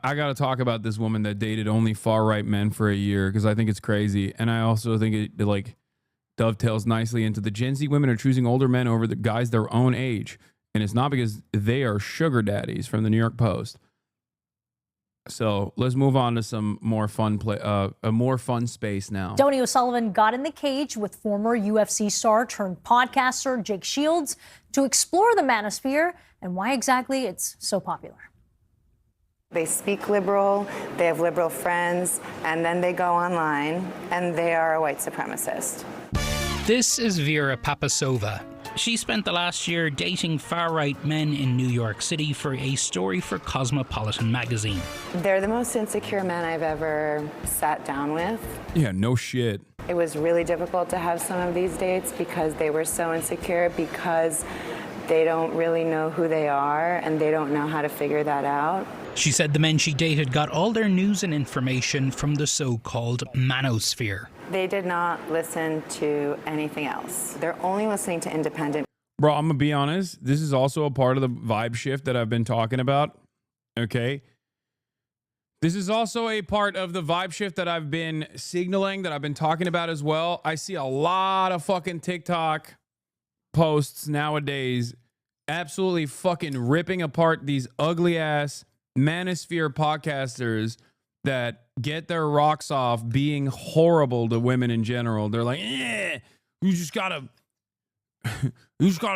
I got to talk about this woman that dated only far-right men for a year because I think it's crazy. And I also think it like dovetails nicely into the Gen Z women are choosing older men over the guys their own age. And it's not because they are sugar daddies from the New York Post. So let's move on to some more fun a more fun space now. Tony O'Sullivan got in the cage with former UFC star turned podcaster Jake Shields to explore the manosphere and why exactly it's so popular. They speak liberal, they have liberal friends, and then they go online and they are a white supremacist. This is Vera Papasova. She spent the last year dating far-right men in New York City for a story for Cosmopolitan magazine. They're the most insecure men I've ever sat down with. Yeah, no shit. It was really difficult to have some of these dates because they were so insecure, because they don't really know who they are and they don't know how to figure that out. She said the men she dated got all their news and information from the so-called manosphere. They did not listen to anything else. They're only listening to independent. Bro, I'm going to be honest. This is also a part of the vibe shift that I've been talking about. Okay. This is also a part of the vibe shift that I've been signaling, that I've been talking about as well. I see a lot of fucking TikTok posts nowadays absolutely fucking ripping apart these ugly ass manosphere podcasters that get their rocks off being horrible to women in general. They're like, you just gotta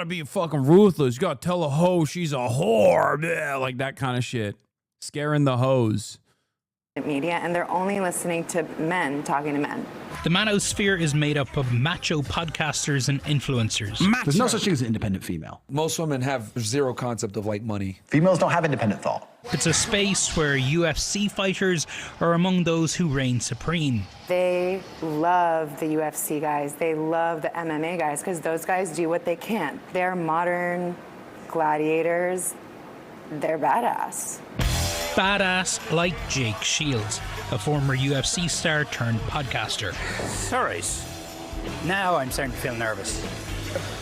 be fucking ruthless. You gotta tell a hoe she's a whore. Yeah, like that kind of shit. Scaring the hoes. Media, and they're only listening to men talking to men. The manosphere is made up of macho podcasters and influencers. There's no such thing as an independent female. Most women have zero concept of like money. Females don't have independent thought. It's a space where UFC fighters are among those who reign supreme. They love the UFC guys. They love the MMA guys because those guys do what they can. They're modern gladiators. They're badass. Badass like Jake Shields, a former UFC star turned podcaster. Sorry. Now I'm starting to feel nervous.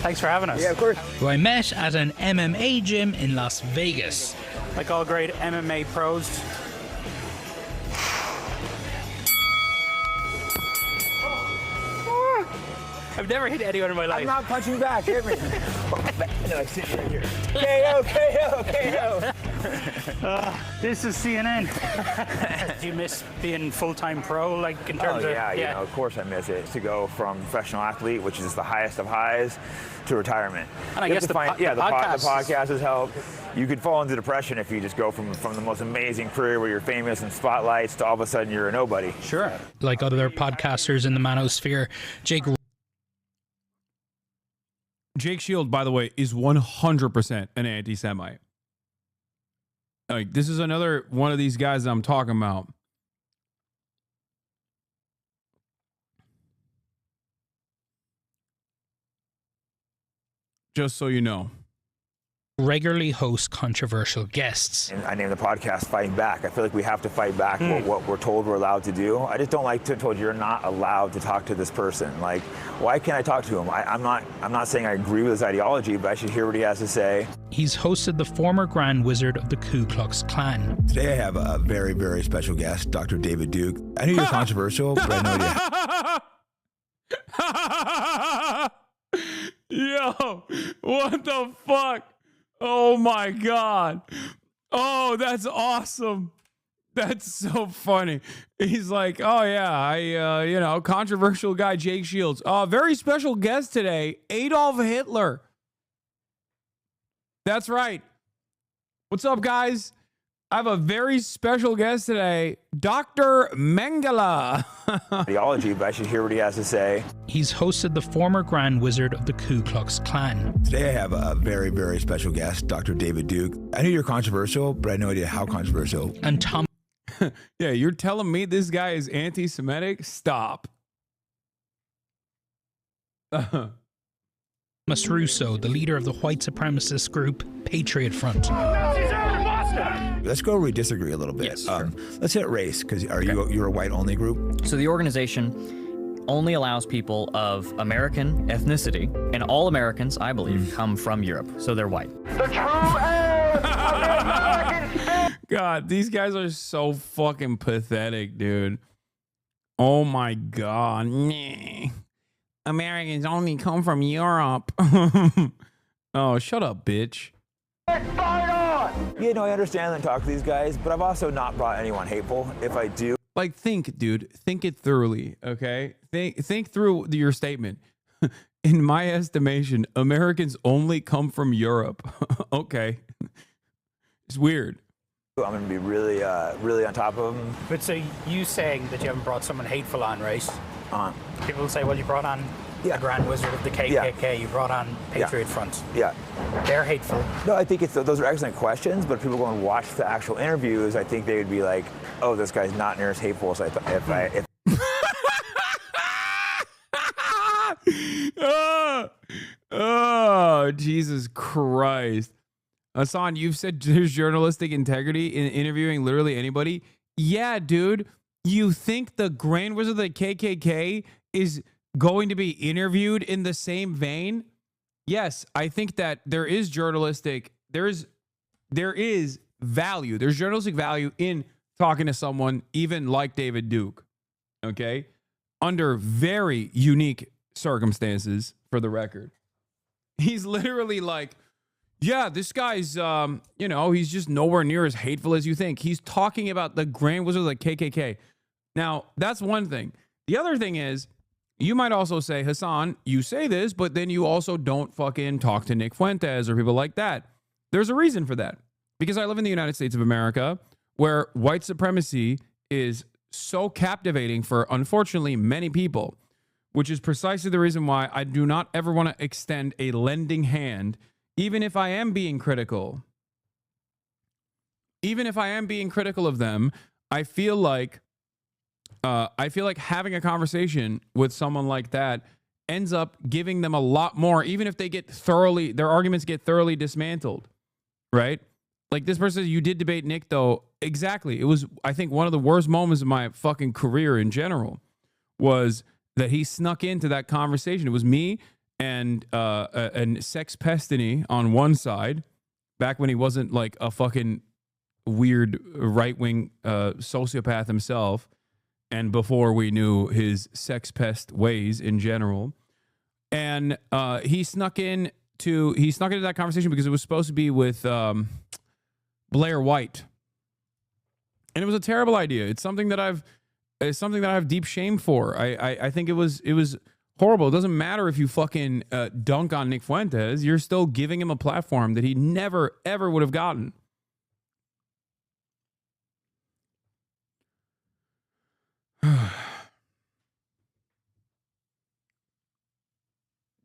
Thanks for having us. Yeah, of course. Who I met at an MMA gym in Las Vegas. Like all great MMA pros. I've never hit anyone in my life. I'm not punching back. Hit me. And then I sit right here. KO. This is CNN. Do you miss being full-time pro, like in terms of? Yeah, you know, of course I miss it. To go from professional athlete, which is the highest of highs, to retirement. And I guess the podcast has helped. You could fall into depression if you just go from the most amazing career where you're famous and spotlights to all of a sudden you're a nobody. Sure. Like other podcasters in the manosphere, Jake Shield, by the way, is 100% an anti-Semite. Like, this is another one of these guys that I'm talking about. Just so you know. regularly host controversial guests. And I named the podcast Fighting Back. I feel like we have to fight back what we're told we're allowed to do. I just don't like to be told you're not allowed to talk to this person. Like, why can't I talk to him? I'm not saying I agree with his ideology, but I should hear what he has to say. He's hosted the former Grand Wizard of the Ku Klux Klan. Today I have a very, very special guest, Dr. David Duke. I know you're controversial, but I know Yo, what the fuck? Oh my God. Oh, that's awesome. That's so funny. He's like, oh yeah, controversial guy, Jake Shields. Very special guest today, Adolf Hitler. That's right. What's up, guys? I have a very special guest today, Dr. Mengele. Ideology, but I should hear what he has to say. He's hosted the former Grand Wizard of the Ku Klux Klan. Today I have a very, very special guest, Dr. David Duke. I know you're controversial, but I have no idea how controversial. And Tom. Yeah, you're telling me this guy is anti-Semitic? Stop. Thomas Russo, the leader of the white supremacist group Patriot Front. Let's go where we disagree a little bit. Yes, sure. Let's hit race, because you're a white-only group? So the organization only allows people of American ethnicity, and all Americans, I believe, come from Europe, so they're white. The true God, these guys are so fucking pathetic, dude. Oh my God. Nah. Americans only come from Europe. Oh, shut up, bitch. Yeah, no, I understand and talk to these guys, but I've also not brought anyone hateful. If I do, Like, think, dude. Think it thoroughly, okay? Think through your statement. In my estimation, Americans only come from Europe. Okay. It's weird. I'm going to be really, really on top of them. But so you saying that you haven't brought someone hateful on, right? People will say, well, you brought on a Grand Wizard of the KKK, you brought on Patriot Front. Yeah. They're hateful. No, I think those are excellent questions, but if people go and watch the actual interviews, I think they would be like, oh, this guy's not near as hateful as I thought. If Oh, Jesus Christ. Hasan, you've said there's journalistic integrity in interviewing literally anybody. Yeah, dude. You think the Grand Wizard of the KKK is going to be interviewed in the same vein? Yes, I think that there is value. There's journalistic value in talking to someone even like David Duke. Okay? Under very unique circumstances, for the record. He's literally like, yeah, this guy's, he's just nowhere near as hateful as you think. He's talking about the Grand Wizard of the KKK. Now, that's one thing. The other thing is, you might also say, Hasan, you say this, but then you also don't fucking talk to Nick Fuentes or people like that. There's a reason for that. Because I live in the United States of America, where white supremacy is so captivating for, unfortunately, many people, which is precisely the reason why I do not ever want to extend a lending hand, even if I am being critical. Even if I am being critical of them, I feel like having a conversation with someone like that ends up giving them a lot more, even if their arguments get thoroughly dismantled, right? Like this person, you did debate Nick, though. Exactly. It was, I think, one of the worst moments of my fucking career in general was that he snuck into that conversation. It was me and Sex Pestiny on one side, back when he wasn't like a fucking weird right-wing sociopath himself, and before we knew his sex pest ways in general. And he snuck into that conversation because it was supposed to be with Blair White. And it was a terrible idea. It's something that I have deep shame for. I think it was horrible. It doesn't matter if you fucking dunk on Nick Fuentes. You're still giving him a platform that he never, ever would have gotten.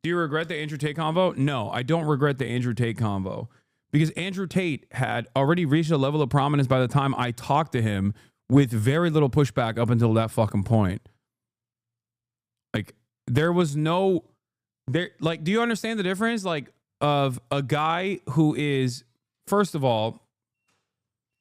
Do you regret the Andrew Tate convo? No, I don't regret the Andrew Tate convo, because Andrew Tate had already reached a level of prominence by the time I talked to him, with very little pushback up until that fucking point. Like, there was no there. Like, do you understand the difference? Like, of a guy who is, first of all,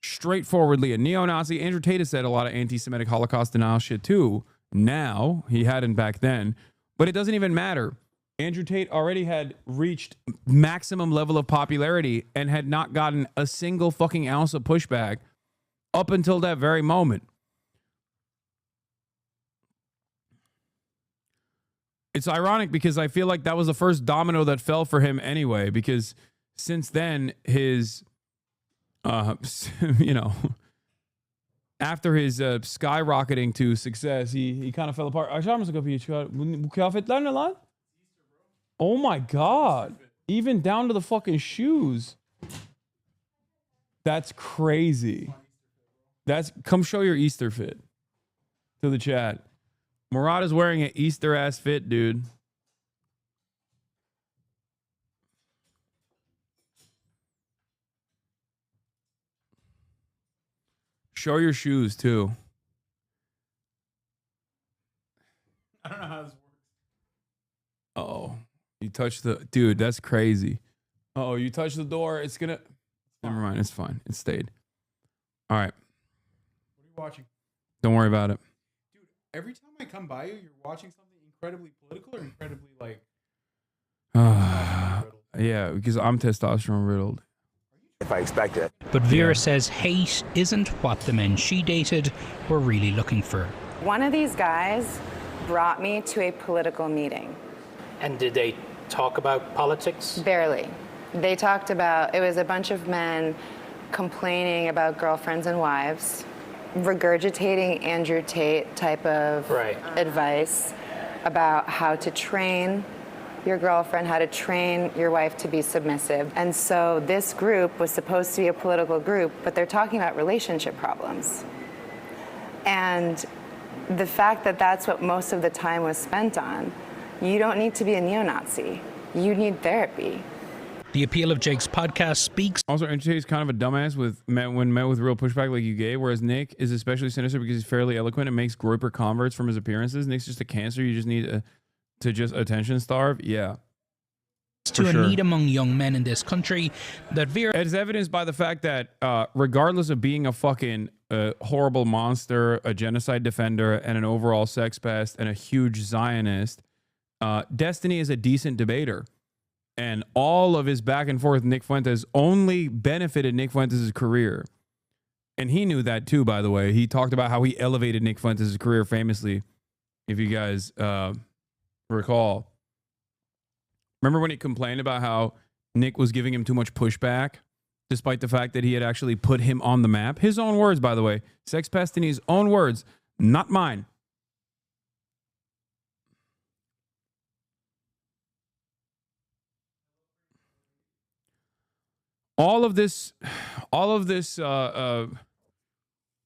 straightforwardly a neo-Nazi. Andrew Tate has said a lot of anti-Semitic Holocaust denial shit too. Now, he hadn't back then, but it doesn't even matter. Andrew Tate already had reached maximum level of popularity and had not gotten a single fucking ounce of pushback up until that very moment. It's ironic because I feel like that was the first domino that fell for him anyway, because since then, his, after his skyrocketing to success, he kind of fell apart. Oh my God. Even down to the fucking shoes. That's crazy. Come show your Easter fit to the chat. Murad is wearing an Easter ass fit, dude. Show your shoes too. I don't know how this works. Oh, you touched the dude. That's crazy. Oh, you touched the door. It's gonna. Never mind. It's fine. It stayed. All right. What are you watching? Don't worry about it. Dude, every time I come by you, you're watching something incredibly political or incredibly like. Yeah, because I'm testosterone riddled. if I expect it. But Vera says hate isn't what the men she dated were really looking for. One of these guys brought me to a political meeting. And did they talk about politics? Barely. They talked about, it was a bunch of men complaining about girlfriends and wives, regurgitating Andrew Tate type of advice about how to train your girlfriend, how to train your wife to be submissive. And so this group was supposed to be a political group, but they're talking about relationship problems. And the fact that that's what most of the time was spent on, you don't need to be a neo-Nazi. You need therapy. The appeal of Jake's podcast speaks. Also, Andrew Tate is kind of a dumbass when met with real pushback like you gave, whereas Nick is especially sinister because he's fairly eloquent and makes groyper converts from his appearances. Nick's just a cancer. You just need to just attention starve. Yeah. To a need among young men in this country that Vera... It's evidenced by the fact that regardless of being a fucking horrible monster, a genocide defender, and an overall sex pest, and a huge Zionist, Destiny is a decent debater. And all of his back and forth with Nick Fuentes only benefited Nick Fuentes' career. And he knew that too, by the way. He talked about how he elevated Nick Fuentes' career famously, if you guys recall. Remember when he complained about how Nick was giving him too much pushback, despite the fact that he had actually put him on the map? His own words, by the way. Sex Pestini's own words, not mine. All of this,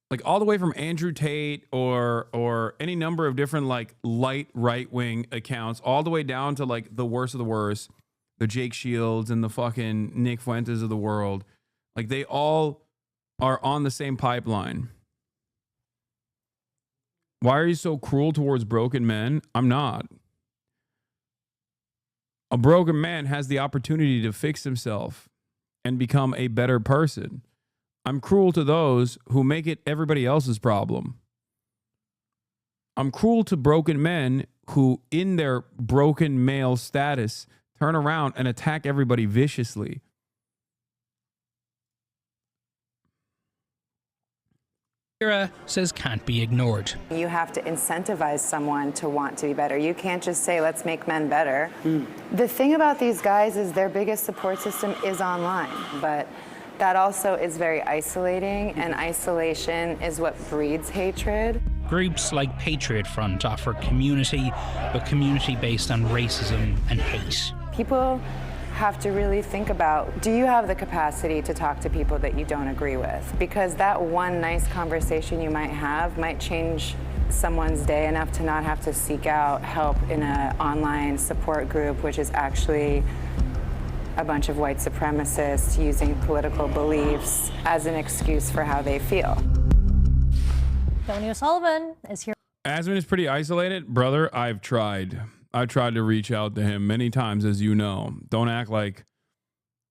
like all the way from Andrew Tate or any number of different like light right-wing accounts, all the way down to like the worst of the worst, the Jake Shields and the fucking Nick Fuentes of the world, like they all are on the same pipeline. Why are you so cruel towards broken men? I'm not. A broken man has the opportunity to fix himself and become a better person. I'm cruel to those who make it everybody else's problem. I'm cruel to broken men who, in their broken male status, turn around and attack everybody viciously. Vera says can't be ignored. You have to incentivize someone to want to be better. You can't just say, let's make men better. The thing about these guys is their biggest support system is online, but that also is very isolating, and isolation is what breeds hatred. Groups like Patriot Front offer community, but community based on racism and hate. People have to really think about, do you have the capacity to talk to people that you don't agree with? Because that one nice conversation you might have might change someone's day enough to not have to seek out help in an online support group, which is actually a bunch of white supremacists using political beliefs as an excuse for how they feel. Tony O'Sullivan is here. Asman is pretty isolated. Brother, I've tried to reach out to him many times, as you know. Don't act like,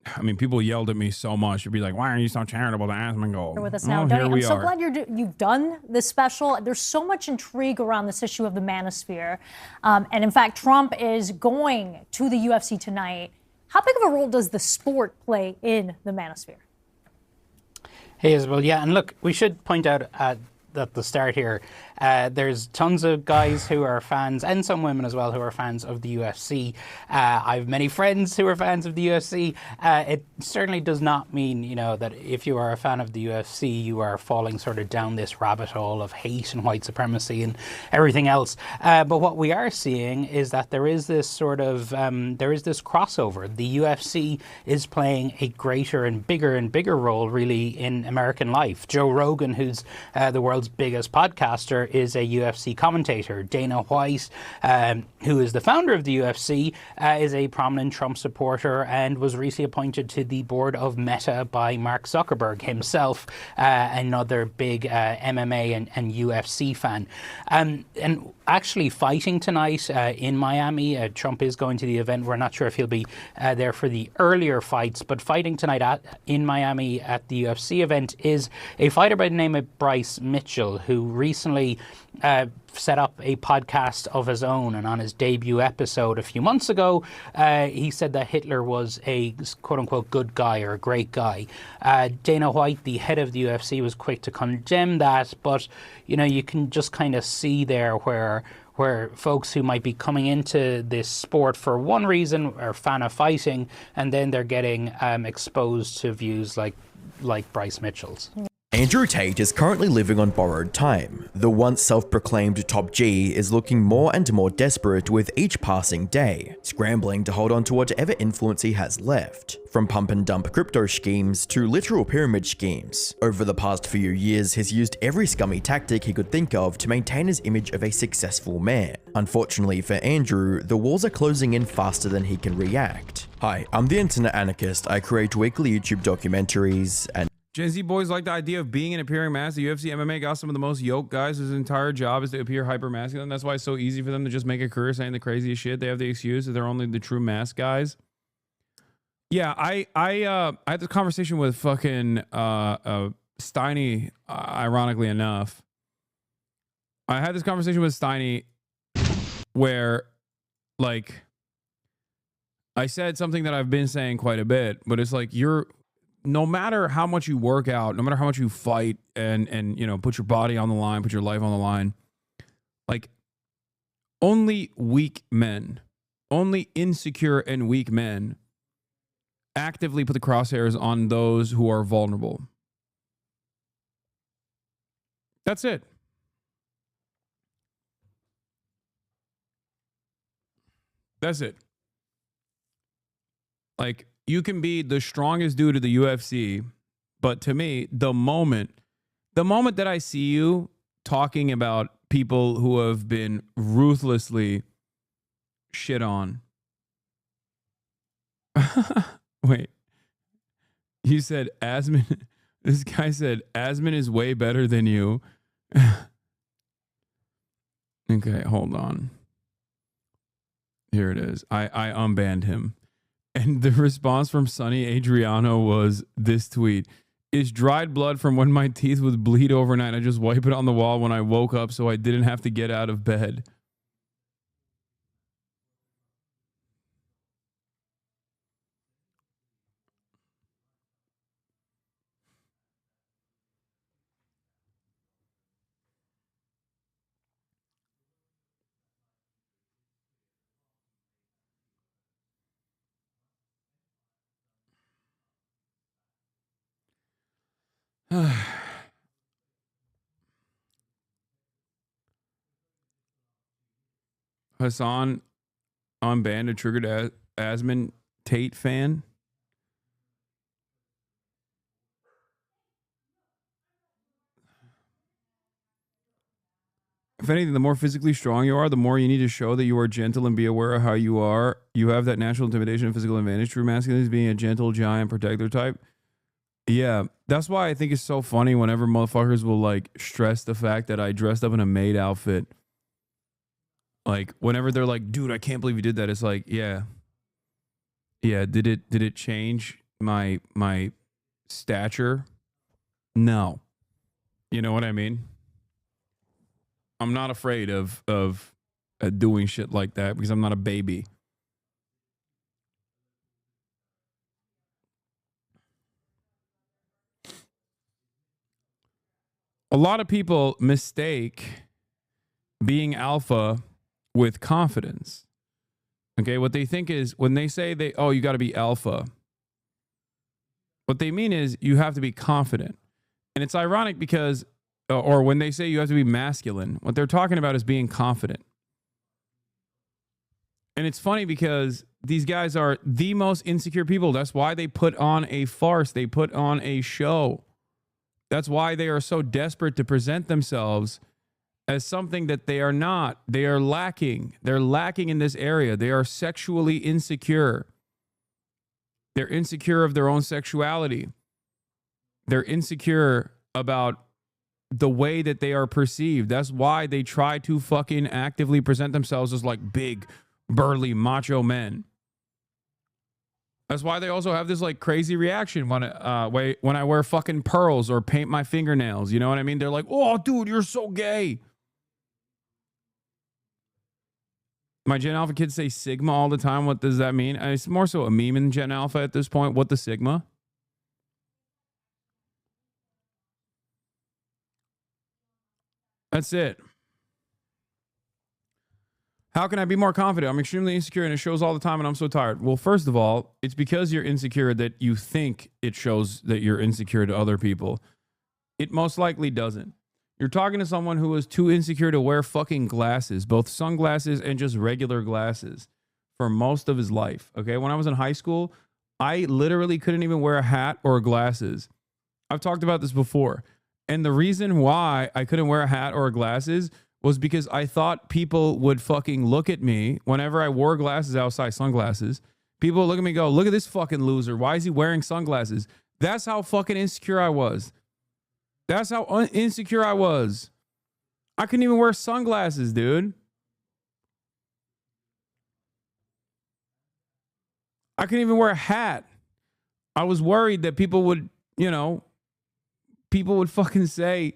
I mean, people yelled at me so much. You'd be like, why are you so charitable to Asman Gold? Here with us now, Tony. I'm so glad you've done this special. There's so much intrigue around this issue of the manosphere. And in fact, Trump is going to the UFC tonight. How big of a role does the sport play in the manosphere? Hey, Isabel. Yeah, and look, we should point out at the start here, there's tons of guys who are fans, and some women as well, who are fans of the UFC. I have many friends who are fans of the UFC. It certainly does not mean, you know, that if you are a fan of the UFC, you are falling sort of down this rabbit hole of hate and white supremacy and everything else. But what we are seeing is that there is this sort of, there is this crossover. The UFC is playing a greater and bigger role, really, in American life. Joe Rogan, who's the world's biggest podcaster, is a UFC commentator. Dana White, who is the founder of the UFC, is a prominent Trump supporter and was recently appointed to the board of Meta by Mark Zuckerberg himself, another big MMA and UFC fan. And actually fighting tonight in Miami, Trump is going to the event. We're not sure if he'll be there for the earlier fights, but fighting tonight in Miami at the UFC event is a fighter by the name of Bryce Mitchell, who recently set up a podcast of his own, and on his debut episode a few months ago, he said that Hitler was a quote-unquote good guy or a great guy. Dana White, the head of the UFC, was quick to condemn that, but you can just kind of see there where folks who might be coming into this sport for one reason are a fan of fighting, and then they're getting exposed to views like Bryce Mitchell's. Andrew Tate is currently living on borrowed time. The once self-proclaimed top G is looking more and more desperate with each passing day, scrambling to hold on to whatever influence he has left. From pump and dump crypto schemes to literal pyramid schemes. Over the past few years, he's used every scummy tactic he could think of to maintain his image of a successful man. Unfortunately for Andrew, the walls are closing in faster than he can react. Hi, I'm the Internet Anarchist. I create weekly YouTube documentaries and Gen Z boys like the idea of being an appearing mask. The UFC MMA got some of the most yoked guys whose entire job is to appear hyper masculine. That's why it's so easy for them to just make a career saying the craziest shit. They have the excuse that they're only the true mask guys. Yeah, I had this conversation with fucking Steiny, ironically enough. I had this conversation with Steiny where, like, I said something that I've been saying quite a bit, but it's like no matter how much you work out, no matter how much you fight and put your body on the line, put your life on the line, like, only weak men, only insecure and weak men actively put the crosshairs on those who are vulnerable. That's it. That's it. Like, you can be the strongest dude of the UFC, but to me, the moment that I see you talking about people who have been ruthlessly shit on. Wait. You said Asman. This guy said Asman is way better than you. Okay, hold on. Here it is. I unbanned him. And the response from Sonny Adriano was this tweet. Is dried blood from when my teeth would bleed overnight. I just wipe it on the wall when I woke up so I didn't have to get out of bed. Hasan unbanned a triggered Asman Tate fan. If anything, the more physically strong you are, the more you need to show that you are gentle and be aware of how you are. You have that natural intimidation and physical advantage. True masculinity is being a gentle, giant, protector type. Yeah, that's why I think it's so funny whenever motherfuckers will like stress the fact that I dressed up in a maid outfit. Like, whenever they're like, dude, I can't believe you did that. It's like, yeah. Did it change my stature? No. You know what I mean? I'm not afraid of doing shit like that because I'm not a baby. A lot of people mistake being alpha with confidence. Okay, what they think is when they say you got to be alpha, what they mean is you have to be confident. And it's ironic because, or when they say you have to be masculine, what they're talking about is being confident. And it's funny because these guys are the most insecure people. That's why they put on a farce. They put on a show. That's why they are so desperate to present themselves as something that they are not. They are lacking. They're lacking in this area. They are sexually insecure. They're insecure of their own sexuality. They're insecure about the way that they are perceived. That's why they try to fucking actively present themselves as like big, burly, macho men. That's why they also have this like crazy reaction when I wear fucking pearls or paint my fingernails. You know what I mean? They're like, oh, dude, you're so gay. My Gen Alpha kids say Sigma all the time. What does that mean? It's more so a meme in Gen Alpha at this point. What the Sigma? That's it. How can I be more confident? I'm extremely insecure and it shows all the time and I'm so tired. Well, first of all, it's because you're insecure that you think it shows that you're insecure to other people. It most likely doesn't. You're talking to someone who is too insecure to wear fucking glasses, both sunglasses and just regular glasses, for most of his life. Okay. When I was in high school, I literally couldn't even wear a hat or glasses. I've talked about this before. And the reason why I couldn't wear a hat or glasses was because I thought people would fucking look at me whenever I wore glasses outside, sunglasses. People would look at me and go, look at this fucking loser. Why is he wearing sunglasses? That's how fucking insecure I was. That's how insecure I was. I couldn't even wear sunglasses, dude. I couldn't even wear a hat. I was worried that people would, people would fucking say,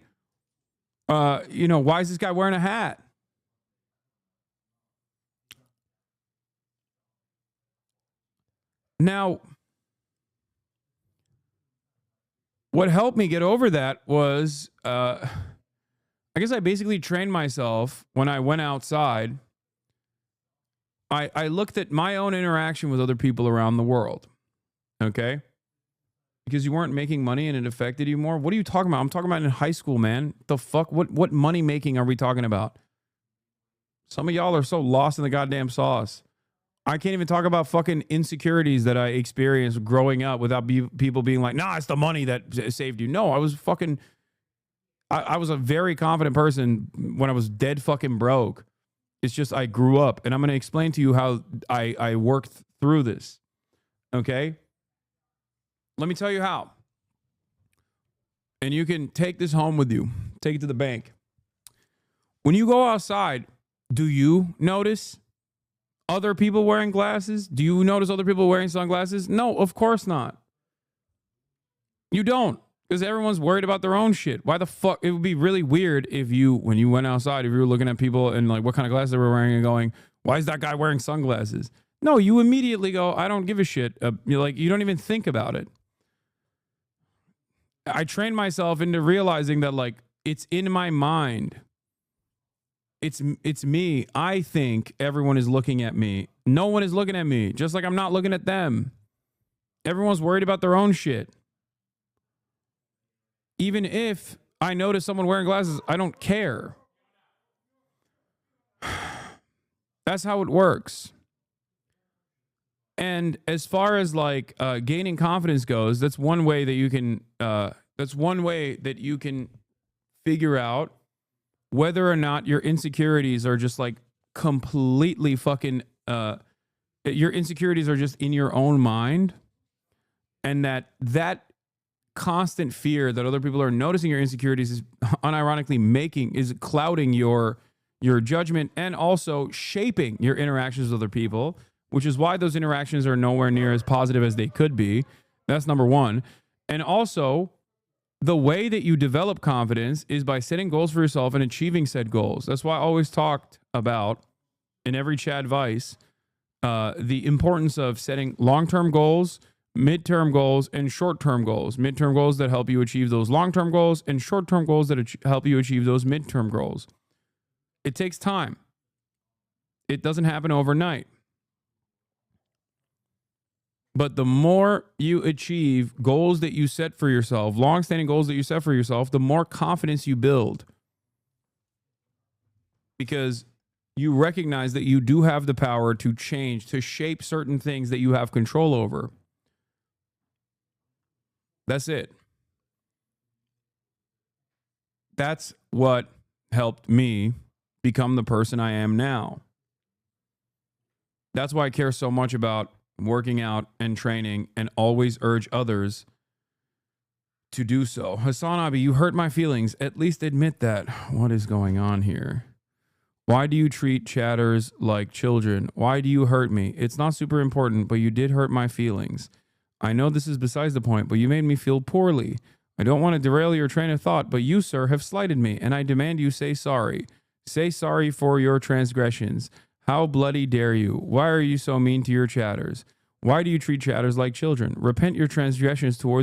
why is this guy wearing a hat? Now, what helped me get over that was, I guess I basically trained myself when I went outside. I looked at my own interaction with other people around the world. Okay? Because you weren't making money and it affected you more. What are you talking about? I'm talking about in high school, man. The fuck? What money making are we talking about? Some of y'all are so lost in the goddamn sauce. I can't even talk about fucking insecurities that I experienced growing up without people being like, nah, it's the money that saved you. No, I was fucking, I was a very confident person when I was dead fucking broke. It's just I grew up. And I'm going to explain to you how I worked through this. Okay? Let me tell you how. And you can take this home with you. Take it to the bank. When you go outside, do you notice other people wearing glasses? Do you notice other people wearing sunglasses? No, of course not. You don't. Because everyone's worried about their own shit. Why the fuck? It would be really weird if you, when you went outside, if you were looking at people and like what kind of glasses they were wearing and going, why is that guy wearing sunglasses? No, you immediately go, I don't give a shit. You're like, you don't even think about it. I trained myself into realizing that like it's in my mind. It's me. I think everyone is looking at me. No one is looking at me. Just like I'm not looking at them. Everyone's worried about their own shit. Even if I notice someone wearing glasses, I don't care. That's how it works. And as far as like gaining confidence goes, that's one way that you can. That's one way that you can figure out whether or not your insecurities are just like completely fucking. Your insecurities are just in your own mind, and that constant fear that other people are noticing your insecurities is unironically clouding your judgment and also shaping your interactions with other people, which is why those interactions are nowhere near as positive as they could be. That's number one. And also, the way that you develop confidence is by setting goals for yourself and achieving said goals. That's why I always talked about in every chat advice, the importance of setting long-term goals, midterm goals, and short-term goals. Midterm goals that help you achieve those long-term goals and short-term goals that help you achieve those midterm goals. It takes time. It doesn't happen overnight. But the more you achieve goals that you set for yourself, long-standing goals that you set for yourself, the more confidence you build. Because you recognize that you do have the power to change, to shape certain things that you have control over. That's it. That's what helped me become the person I am now. That's why I care so much about working out and training and always urge others to do so. HasanAbi, you hurt my feelings. At least admit that. What is going on here? Why do you treat chatters like children? Why do you hurt me? It's not super important, but you did hurt my feelings. I know this is besides the point, but you made me feel poorly. I don't want to derail your train of thought, but you, sir, have slighted me, and I demand you say sorry. Say sorry for your transgressions. How bloody dare you? Why are you so mean to your chatters? Why do you treat chatters like children? Repent your transgressions towards